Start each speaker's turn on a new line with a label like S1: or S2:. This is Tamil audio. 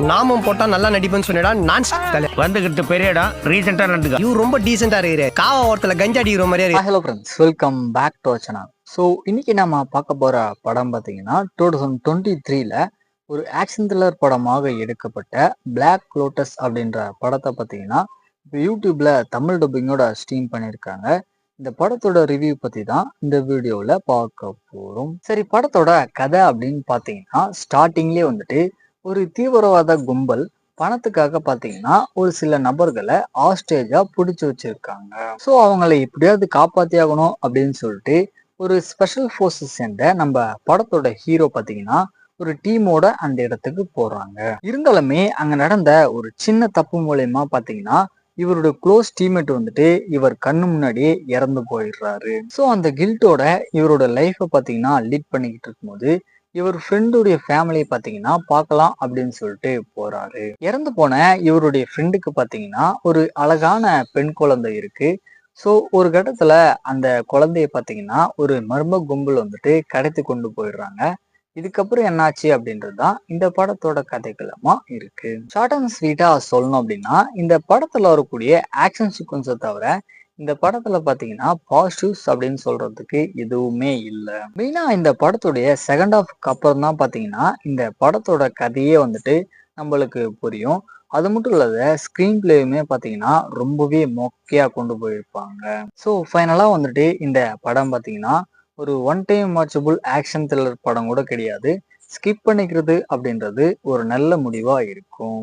S1: நாமும் போட்டா நல்லா நடிப்பேன்னு சொன்னடா. நான்
S2: வந்துகிட்டு பெரிய இடம் ரீசெண்டா நடந்துக்க.
S1: இவ ரொம்ப டீசெண்டா இருக்கிற காவா ஓரத்துல கஞ்சா அடிக்கிற மாதிரியா இருக்கு.
S3: Hello friends, welcome back to our channel. So இன்னைக்கு நம்ம பார்க்க போற படம் பார்த்தீங்கன்னா 2023ல ஒரு ஆக்ஷன் த்ரில்லர் படமாக எடுக்கப்பட்ட பிளாக் லோட்டஸ் அப்படின்ற படத்தை பார்த்தீங்கன்னா இப்போ யூடியூப்ல தமிழ் டப்பிங்கோட ஸ்ட்ரீம் பண்ணியிருக்காங்க. இந்த படத்தோட ரிவ்யூ பத்தி தான் இந்த வீடியோவில் பார்க்க போறோம். சரி, படத்தோட கதை அப்படின்னு பார்த்தீங்கன்னா ஸ்டார்டிங்லேயே வந்துட்டு ஒரு தீவிரவாத கும்பல் பணத்துக்காக பாத்தீங்கன்னா ஒரு சில நபர்களை ஆஸ்டேஜா பிடிச்சு வச்சிருக்காங்க. ஸோ அவங்களை எப்படியாவது காப்பாத்தி ஆகணும் அப்படின்னு சொல்லிட்டு ஒரு ஸ்பெஷல் ஃபோர்ஸஸ் சேர்ந்த நம்ம படத்தோட ஹீரோ பாத்தீங்கன்னா ஒரு டீமோட அந்த இடத்துக்கு போறாங்க. இருந்தாலுமே அங்க நடந்த ஒரு சின்ன தப்பு மூலயமா பாத்தீங்கன்னா இவரோட க்ளோஸ் டீம்மேட் வந்துட்டு இவர் கண்ணு முன்னாடியே இறந்து போயிடுறாரு. ஸோ அந்த கில்ட்டோட இவரோட லைஃப்பை பாத்தீங்கன்னா லீட் பண்ணிக்கிட்டு இருக்கும்போது இவர் ஃப்ரெண்டுடைய ஃபேமிலியை பார்த்தீங்கன்னா பார்க்கலாம் அப்படின்னு சொல்லிட்டு போறாரு. இறந்து போன இவருடைய ஃப்ரெண்டுக்கு பார்த்தீங்கன்னா ஒரு அழகான பெண் குழந்தை இருக்கு. ஸோ ஒரு கட்டத்துல அந்த குழந்தைய பார்த்தீங்கன்னா ஒரு மர்ம கும்பல் வந்துட்டு கடத்தி கொண்டு போயிடுறாங்க. இதுக்கப்புறம் என்னாச்சு அப்படின்றது தான் இந்த படத்தோட கதைக்களமா இருக்கு. ஷார்ட் அண்ட் ஸ்வீட்டா சொல்லணும் அப்படின்னா இந்த படத்துல வரக்கூடிய ஆக்ஷன் சீக்வன்ஸை தவிர இந்த படத்துல பாத்தீங்கன்னா பாசிட்டிவ்ஸ் அப்படின்னு சொல்றதுக்கு எதுவுமே இல்லை. மெயினா இந்த படத்துடைய செகண்ட் ஹாஃப்க்கு அப்புறம் தான் பாத்தீங்கன்னா இந்த படத்தோட கதையே வந்துட்டு நம்மளுக்கு புரியும். அது மட்டும் இல்லாத ஸ்கிரீன் பிளேயுமே பாத்தீங்கன்னா ரொம்பவே மொக்கையா கொண்டு போயிருப்பாங்க. ஸோ ஃபைனலா வந்துட்டு இந்த படம் பாத்தீங்கன்னா ஒரு one time watchable action thriller படம் கூட கிடையாது. ஸ்கிப் பண்ணிக்கிறது அப்படின்றது ஒரு நல்ல முடிவா இருக்கும்.